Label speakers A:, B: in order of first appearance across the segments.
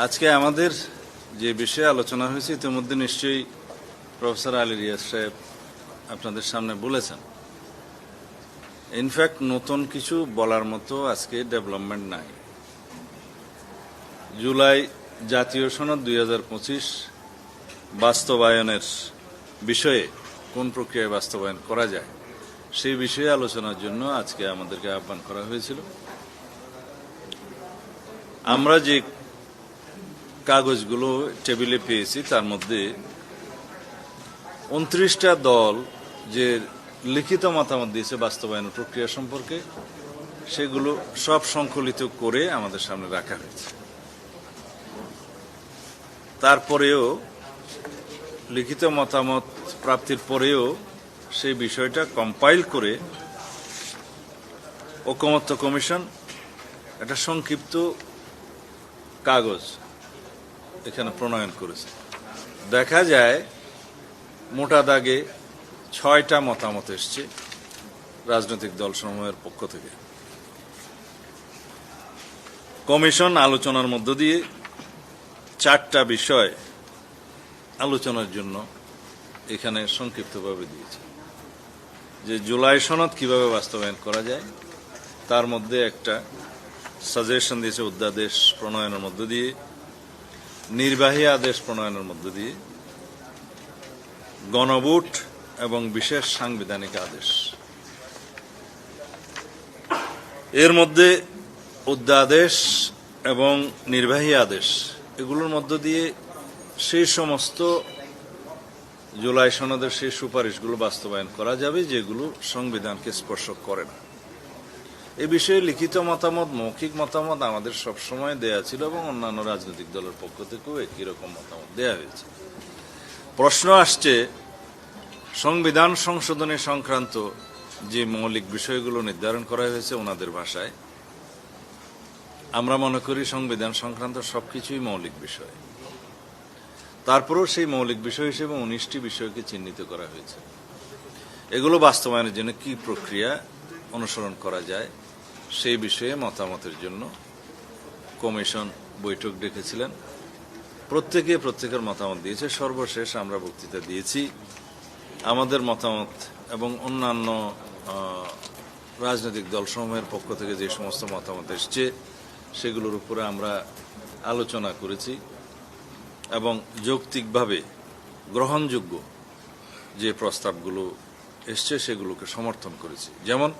A: আজকে আমাদের যে বিষয়ে আলোচনা হয়েছে ইতিমধ্যে নিশ্চয়ই প্রফেসর আলী রিয়াজ সাহেব আপনাদের সামনে বলেছেন। ইনফ্যাক্ট নতুন কিছু বলার মতো আজকে ডেভেলপমেন্ট নাই। জুলাই জাতীয় সনদ 2025 বাস্তবায়নের বিষয়ে কোন প্রক্রিয়ায় বাস্তবায়ন করা যায় সেই বিষয়ে আলোচনার জন্য আজকে আমাদেরকে আহ্বান করা হয়েছিল। আমরা যে কাগজগুলো টেবিলে পেয়েছি তার মধ্যে 29টা দল যে লিখিত মতামত দিয়েছে বাস্তবায়নের প্রক্রিয়া সম্পর্কে, সেগুলো সব সংকলিত করে আমাদের সামনে রাখা হয়েছে। তারপরেও লিখিত মতামত প্রাপ্তির পরেও সেই বিষয়টা কম্পাইল করে ঐকমত্য কমিশন একটা সংক্ষিপ্ত কাগজ এখানে প্রণয়ন করেছে। দেখা যায় মোটা দাগে 6টা মতামত এসছে রাজনৈতিক দলসমূহের পক্ষ থেকে। কমিশন আলোচনার মধ্য দিয়ে 4টা বিষয় আলোচনার জন্য এখানে সংক্ষিপ্তভাবে দিয়েছে। যে জুলাই সনদ কিভাবে বাস্তবায়ন করা যায় তার মধ্যে একটা সাজেশন দিয়েছে অধ্যাদেশ প্রণয়নের মধ্য দিয়ে, নির্বাহী আদেশ প্রণয়নের মধ্য দিয়ে, গণভোট এবং বিশেষ সাংবিধানিক আদেশ। এর মধ্যে অধ্যাদেশ এবং নির্বাহী আদেশ এগুলোর মধ্য দিয়ে সেই সমস্ত জুলাই সনদের সেই সুপারিশগুলো বাস্তবায়ন করা যাবে যেগুলো সংবিধানকে স্পর্শ করে না। এ বিষয়ে লিখিত মতামত, মৌখিক মতামত আমাদের সবসময় দেয়া ছিল এবং অন্যান্য রাজনৈতিক দলের পক্ষ থেকেও একই রকম মতামত দেয়া হয়েছে। প্রশ্ন আসছে সংবিধান সংশোধনী সংক্রান্ত যে মৌলিক বিষয়গুলো নির্ধারণ করা হয়েছে ওনাদের ভাষায়। আমরা মনে করি সংবিধান সংক্রান্ত সবকিছুই মৌলিক বিষয়। তারপরেও সেই মৌলিক বিষয় হিসেবে 19টি বিষয়কে চিহ্নিত করা হয়েছে। এগুলো বাস্তবায়নের জন্য কি প্রক্রিয়া অনুসরণ করা যায় সেই বিষয়ে মতামতের জন্য কমিশন বৈঠক ডেকেছিলেন। প্রত্যেকের মতামত দিয়েছে। সর্বশেষ আমরা বক্তৃতা দিয়েছি। আমাদের মতামত এবং অন্যান্য রাজনৈতিক দলসমূহের পক্ষ থেকে যে সমস্ত মতামত এসছে সেগুলোর উপরে আমরা আলোচনা করেছি এবং যৌক্তিকভাবে গ্রহণযোগ্য যে প্রস্তাবগুলো এসছে সেগুলোকে সমর্থন করেছি। যেমন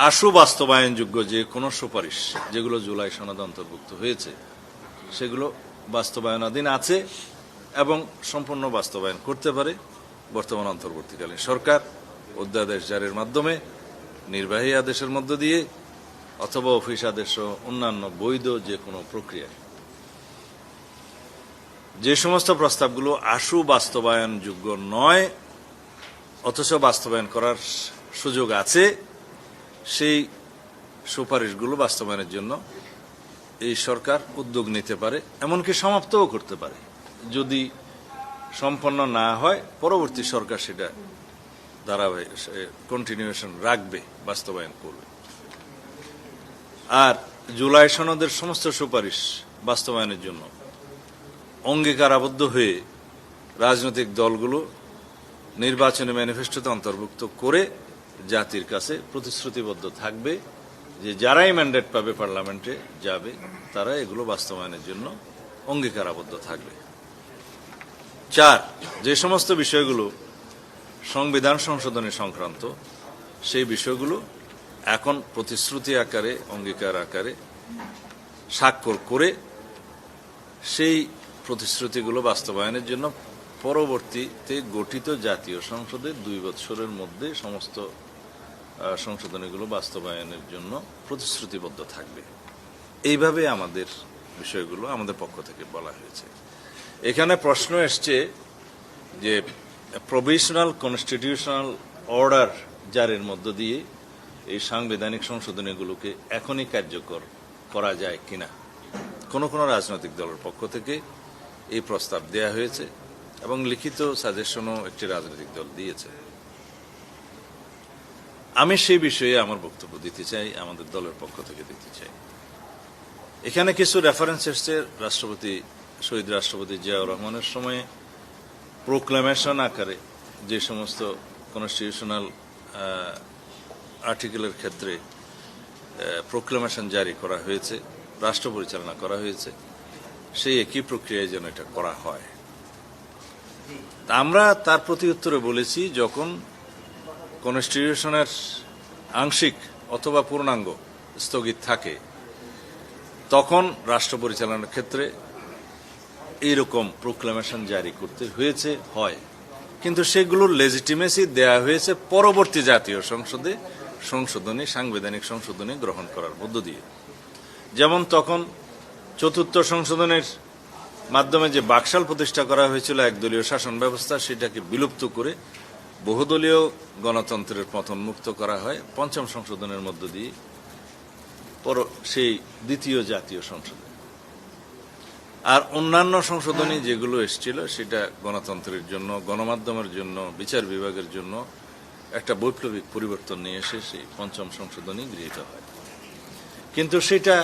A: আশু বাস্তবায়নযোগ্য যে কোনো সুপারিশ যেগুলো জুলাই সনদ অন্তর্ভুক্ত হয়েছে সেগুলো বাস্তবায়নাধীন আছে এবং সম্পূর্ণ বাস্তবায়ন করতে পারে বর্তমান অন্তর্বর্তীকালীন সরকার অধ্যাদেশ জারির মাধ্যমে, নির্বাহী আদেশের মধ্য দিয়ে অথবা অফিস আদেশ ও অন্যান্য বৈধ যে কোনো প্রক্রিয়া। যে সমস্ত প্রস্তাবগুলো আশু বাস্তবায়নযোগ্য নয় অথচ বাস্তবায়ন করার সুযোগ আছে সেই সুপারিশগুলো বাস্তবায়নের জন্য এই সরকার উদ্যোগ নিতে পারে, এমনকি সমাপ্তও করতে পারে। যদি সম্পন্ন না হয় পরবর্তী সরকার সেটা ধারাবাহিক কন্টিনিউশন রাখবে, বাস্তবায়ন করবে। আর জুলাই সনদের সমস্ত সুপারিশ বাস্তবায়নের জন্য অঙ্গীকার আবদ্ধ হয়ে রাজনৈতিক দলগুলো নির্বাচনী ম্যানিফেস্টোতে অন্তর্ভুক্ত করে জাতির কাছে প্রতিশ্রুতিবদ্ধ থাকবে যে যারাই ম্যান্ডেট পাবে পার্লামেন্টে যাবে তারা এগুলো বাস্তবায়নের জন্য অঙ্গীকার আবদ্ধ থাকবে। 4, যে সমস্ত বিষয়গুলো সংবিধান সংশোধনী সংক্রান্ত সেই বিষয়গুলো এখন প্রতিশ্রুতি আকারে, অঙ্গীকার আকারে স্বাক্ষর করে সেই প্রতিশ্রুতিগুলো বাস্তবায়নের জন্য পরবর্তীতে গঠিত জাতীয় সংসদে 2 বছরের মধ্যে সমস্ত সংশোধনীগুলো বাস্তবায়নের জন্য প্রতিশ্রুতিবদ্ধ থাকবে। এইভাবে আমাদের বিষয়গুলো আমাদের পক্ষ থেকে বলা হয়েছে। এখানে প্রশ্ন এসছে যে প্রভিশনাল কনস্টিটিউশনাল অর্ডার জারির মধ্য দিয়ে এই সাংবিধানিক সংশোধনীগুলোকে এখনই কার্যকর করা যায় কিনা। কোনো রাজনৈতিক দলের পক্ষ থেকে এই প্রস্তাব দেয়া হয়েছে এবং লিখিত সাজেশনও একটি রাজনৈতিক দল দিয়েছে। আমি সেই বিষয়ে আমার বক্তব্য দিতে চাই, আমাদের দলের পক্ষ থেকে দিতে চাই। এখানে কিছু রেফারেন্স এসছে শহীদ রাষ্ট্রপতি জিয়াউর রহমানের সময়ে প্রোক্লামেশন আকারে যে সমস্ত কনস্টিটিউশনাল আর্টিকেলের ক্ষেত্রে প্রোক্লামেশন জারি করা হয়েছে, রাষ্ট্র পরিচালনা করা হয়েছে, সেই একই প্রক্রিয়ায় যেন এটা করা হয়। আমরা তার প্রতি উত্তরে বলেছি, যখন কনস্টিটিউশনের আংশিক অথবা পূর্ণাঙ্গ স্থগিত থাকে তখন রাষ্ট্র পরিচালনার ক্ষেত্রে এইরকম প্রোক্লামেশন জারি করতে হয়েছে হয়, কিন্তু সেগুলোর লেজিটিমেসি দেয়া হয়েছে পরবর্তী জাতীয় সংসদে সাংবিধানিক সংশোধনী গ্রহণ করার মধ্য দিয়ে। যেমন তখন চতুর্থ সংশোধনের মাধ্যমে যে বাকশাল প্রতিষ্ঠা করা হয়েছিল একদলীয় শাসন ব্যবস্থা, সেটাকে বিলুপ্ত করে বহুদলীয় গণতন্ত্রের পতন মুক্ত করা হয় পঞ্চম সংশোধনের মধ্য দিয়ে সেই দ্বিতীয় জাতীয় সংসদে। আর অন্যান্য সংশোধনী যেগুলো এসেছিল সেটা গণতন্ত্রের জন্য, গণমাধ্যমের জন্য, বিচার বিভাগের জন্য একটা বৈপ্লবিক পরিবর্তন নিয়ে এসে সেই পঞ্চম সংশোধনী গৃহীত হয়। কিন্তু সেটা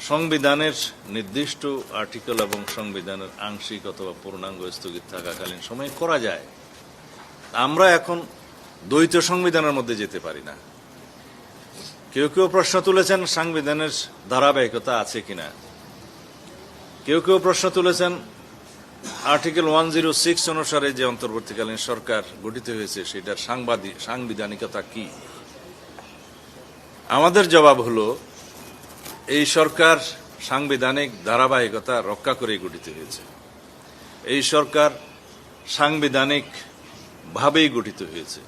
A: সংবিধানের নির্দিষ্ট আর্টিকেল এবং সংবিধানের আংশিক অথবা পূর্ণাঙ্গ স্থগিত থাকাকালীন সময়ে করা যায়। আমরা এখন দ্বৈত সংবিধানের মধ্যে যেতে পারি না। কেউ কেউ প্রশ্ন তুলেছেন সংবিধানের ধারাবাহিকতা আছে কিনা, কেউ কেউ প্রশ্ন তুলেছেন আর্টিকেল 106 অনুসারে যে অন্তর্বর্তীকালীন সরকার গঠিত হয়েছে সেটার সাংবিধানিকতা কি। আমাদের জবাব হলো, এই সরকার সাংবিধানিক ধারাবাহিকতা রক্ষা করে গঠিত হয়েছে। এই সরকার সাংবিধানিক ভাবেই গঠিত হয়েছে।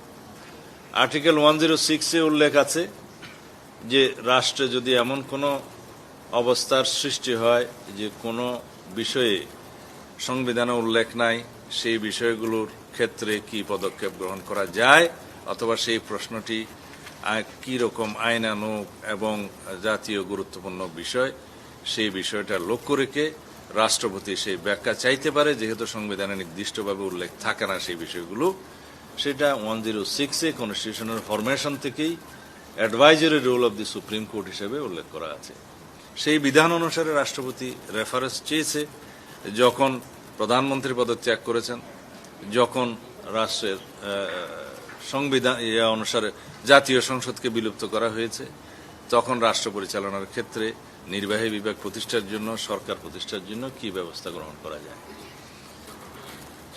A: আর্টিকেল 106-এ উল্লেখ আছে যে রাষ্ট্রে যদি এমন কোনো অবস্থার সৃষ্টি হয় যে কোনো বিষয়ে সংবিধানে উল্লেখ নাই, সেই বিষয়গুলোর ক্ষেত্রে কি পদক্ষেপ গ্রহণ করা যায়, অথবা সেই প্রশ্নটি কি রকম আইনানুগ এবং জাতীয় গুরুত্বপূর্ণ বিষয়, সেই বিষয়টা লক্ষ্য রেখে রাষ্ট্রপতি সেই ব্যাখ্যা চাইতে পারে, যেহেতু সংবিধানে নির্দিষ্টভাবে উল্লেখ থাকে না সেই বিষয়গুলো। সেটা 106-এ কনস্টিটিউশনাল ফরমেশন থেকেই advisory role of the supreme court হিসেবে উল্লেখ করা আছে। সেই বিধান অনুসারে রাষ্ট্রপতি রেফারেন্স চেয়েছে যখন প্রধানমন্ত্রী পদত্যাগ করেছেন, যখন রাষ্ট্রের সংবিধান অনুসারে জাতীয় সংসদকে বিলুপ্ত করা হয়েছে, তখন রাষ্ট্র পরিচালনার ক্ষেত্রে নির্বাহী বিভাগ প্রতিষ্ঠার জন্য, সরকার প্রতিষ্ঠার জন্য কি ব্যবস্থা গ্রহণ করা যায়।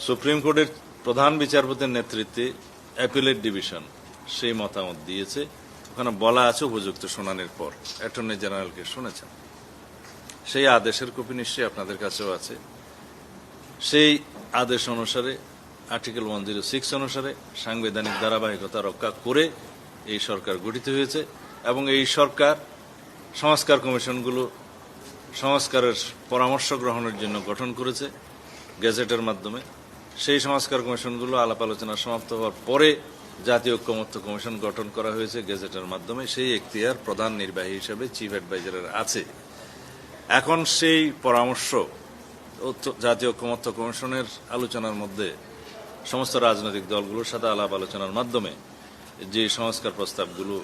A: সুপ্রিম কোর্টের প্রধান বিচারপতির নেতৃত্বে অ্যাপিলেট ডিভিশন সেই মতামত দিয়েছে। ওখানে বলা আছে উপযুক্ত শুনানির পর অ্যাটর্নি জেনারেলকে শুনেছেন। সেই আদেশের কপি নিশ্চয়ই আপনাদের কাছেও আছে। সেই আদেশ অনুসারে আর্টিকেল 106 অনুসারে সাংবিধানিক ধারাবাহিকতা রক্ষা করে এই সরকার গঠিত হয়েছে এবং এই সরকার সংস্কার কমিশনগুলো সংস্কারের পরামর্শ গ্রহণের জন্য গঠন করেছে গেজেটের মাধ্যমে। সেই সংস্কার কমিশনগুলো আলাপ আলোচনা সমাপ্ত হওয়ার পরে জাতীয় ঐক্যমত্য কমিশন গঠন করা হয়েছে গেজেটের মাধ্যমে। সেই এখতিয়ার প্রধান নির্বাহী হিসেবে চিফ অ্যাডভাইজারের আছে। এখন সেই পরামর্শ জাতীয় ঐক্যমত্য কমিশনের আলোচনার মধ্যে সমস্ত রাজনৈতিক দলগুলোর সাথে আলাপ আলোচনার মাধ্যমে যে সংস্কার প্রস্তাবগুলো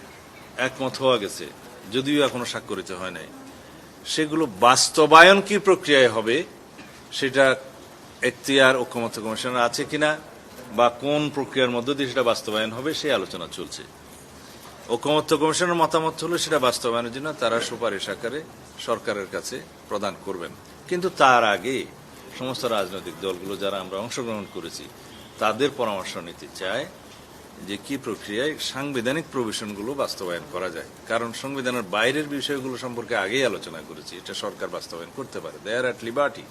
A: একমত হওয়া গেছে, যদিও এখনো স্বাক্ষরিত হয় নাই, সেগুলো বাস্তবায়ন কি প্রক্রিয়ায় হবে সেটা এখতিয়ার ঐক্যমত্য কমিশনের আছে কিনা বা কোন প্রক্রিয়ার মধ্য দিয়ে সেটা বাস্তবায়ন হবে সেই আলোচনা চলছে। ঐক্যমত্য কমিশনের মতামত হলো সেটা বাস্তবায়নের জন্য তারা সুপারিশ আকারে সরকারের কাছে প্রদান করবেন। কিন্তু তার আগে সমস্ত রাজনৈতিক দলগুলো যারা আমরা অংশগ্রহণ করেছি তাদের পরামর্শ নিতে চায় যে কি প্রক্রিয়ায় সাংবিধানিক প্রভিশনগুলো বাস্তবায়ন করা যায়। কারণ সংবিধানের বাইরের বিষয়গুলো সম্পর্কে আগেই আলোচনা করেছি, এটা সরকার বাস্তবায়ন করতে পারে, দে আর অ্যাট লিবার্টি।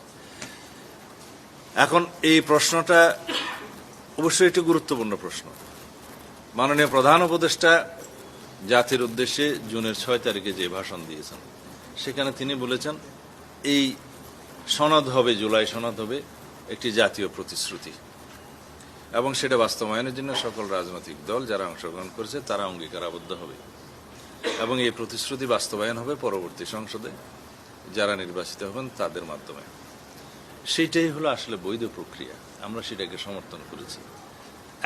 A: এখন এই প্রশ্নটা অবশ্যই একটি গুরুত্বপূর্ণ প্রশ্ন। মাননীয় প্রধান উপদেষ্টা জাতির উদ্দেশ্যে জুনের 6 তারিখে যে ভাষণ দিয়েছেন সেখানে তিনি বলেছেন এই সনদ হবে, জুলাই সনদ হবে একটি জাতীয় প্রতিশ্রুতি এবং সেটা বাস্তবায়নের জন্য সকল রাজনৈতিক দল যারা অংশগ্রহণ করেছে তারা অঙ্গীকার আবদ্ধ হবে এবং এই প্রতিশ্রুতি বাস্তবায়ন হবে পরবর্তী সংসদে যারা নির্বাচিত হবেন তাদের মাধ্যমে। সেইটাই হলো আসলে বৈধ প্রক্রিয়া, আমরা সেটাকে সমর্থন করেছি।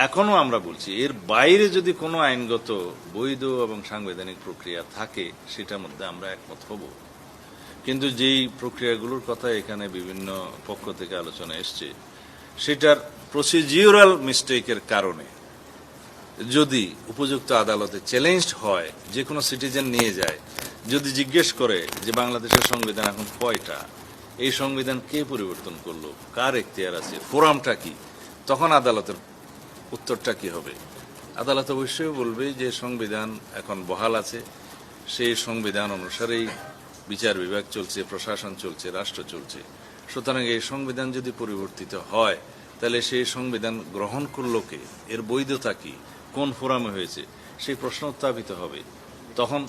A: এখনো আমরা বলছি এর বাইরে যদি কোনো আইনগত বৈধ এবং সাংবিধানিক প্রক্রিয়া থাকে সেটার মধ্যে আমরা একমত হব। কিন্তু যেই প্রক্রিয়াগুলোর কথা এখানে বিভিন্ন পক্ষ থেকে আলোচনা এসছে, সেটার প্রসিডিউরাল মিস্টেকের কারণে যদি উপযুক্ত আদালতে চ্যালেঞ্জড হয়, যে কোনো সিটিজেন নিয়ে যায়, যদি জিজ্ঞেস করে যে বাংলাদেশের সংবিধান এখন কয়টা, এই সংবিধান কে পরিবর্তন করলো, কার এখতিয়ার আছে, ফোরামটা কি, তখন আদালতের উত্তরটা কি হবে? আদালত অবশ্যই বলবে যে সংবিধান এখন বহাল আছে, সেই সংবিধান অনুসারেই বিচার বিভাগ চলছে, প্রশাসন চলছে, রাষ্ট্র চলছে। সুতরাং এই সংবিধান যদি পরিবর্তিত হয়, তাহলে সেই সংবিধান গ্রহণ করলো কে, এর বৈধতা কি, কোন ফোরামে হয়েছে, সেই প্রশ্ন উত্থাপিত হবে। তখন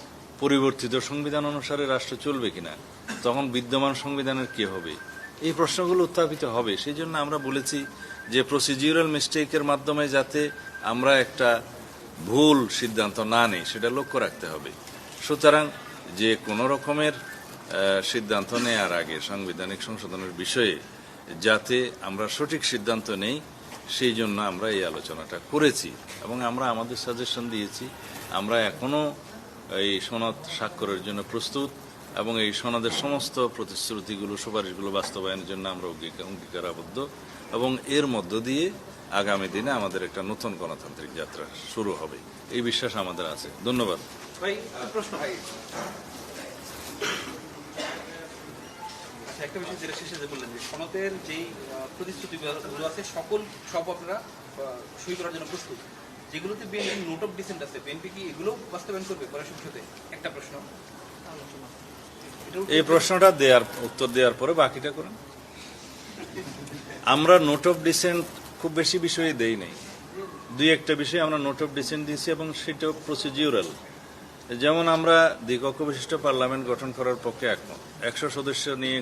A: পরিবর্তিত সংবিধান অনুসারে রাষ্ট্র চলবে কিনা, তখন বিদ্যমান সংবিধানের কি হবে, এই প্রশ্নগুলো উত্থাপিত হবে। সেই জন্য আমরা বলেছি যে প্রসিডিউরাল মিস্টেকের মাধ্যমে যাতে আমরা একটা ভুল সিদ্ধান্ত না নেই, সেটা লক্ষ্য রাখতে হবে। সুতরাং যে কোনো রকমের সিদ্ধান্ত নেওয়ার আগে সাংবিধানিক সংশোধনের বিষয়ে যাতে আমরা সঠিক সিদ্ধান্ত নেই, সেই জন্য আমরা এই আলোচনাটা করেছি এবং আমরা আমাদের সাজেশন দিয়েছি। আমরা এখনো এই সনদ স্বাক্ষরের জন্য প্রস্তুত এবং এই সনদের সমস্ত প্রতিশ্রুতিগুলো, সুপারিশগুলো বাস্তবায়নের জন্য আমরা অঙ্গীকারাবদ্ধ এবং এর মধ্য দিয়ে আগামী দিনে আমাদের একটা নতুন গণতান্ত্রিক যাত্রা শুরু হবে, এই বিশ্বাস আমাদের আছে। ধন্যবাদ
B: ভাই। প্রশ্ন ভাই, একটা বিষয় যেটা শেষে যে বললেন যে সনদের যেই প্রতিশ্রুতিগুলো আছে সব আপনারা সই করার জন্য প্রস্তুত, যেগুলোতে বিএনপি নোট অফ ডিসেন্ট আছে, বিএনপি কি এগুলো বাস্তবায়ন করবে পরে সংসদে? একটা প্রশ্ন।
A: এই প্রশ্নটা উত্তর দেওয়ার পরে বাকিটা করেন। আমরা নোট অফ ডিসেন্ট খুব বেশি বিষয়ে দেই নাই, দুই একটা বিষয়ে আমরা নোট অফ ডিসেন্ট দিয়েছি এবং সেটাও প্রসিডিউরাল। যেমন আমরা দ্বিকক্ষ বিশিষ্ট পার্লামেন্ট গঠন করার পক্ষে একমত, 100 সদস্য নিয়ে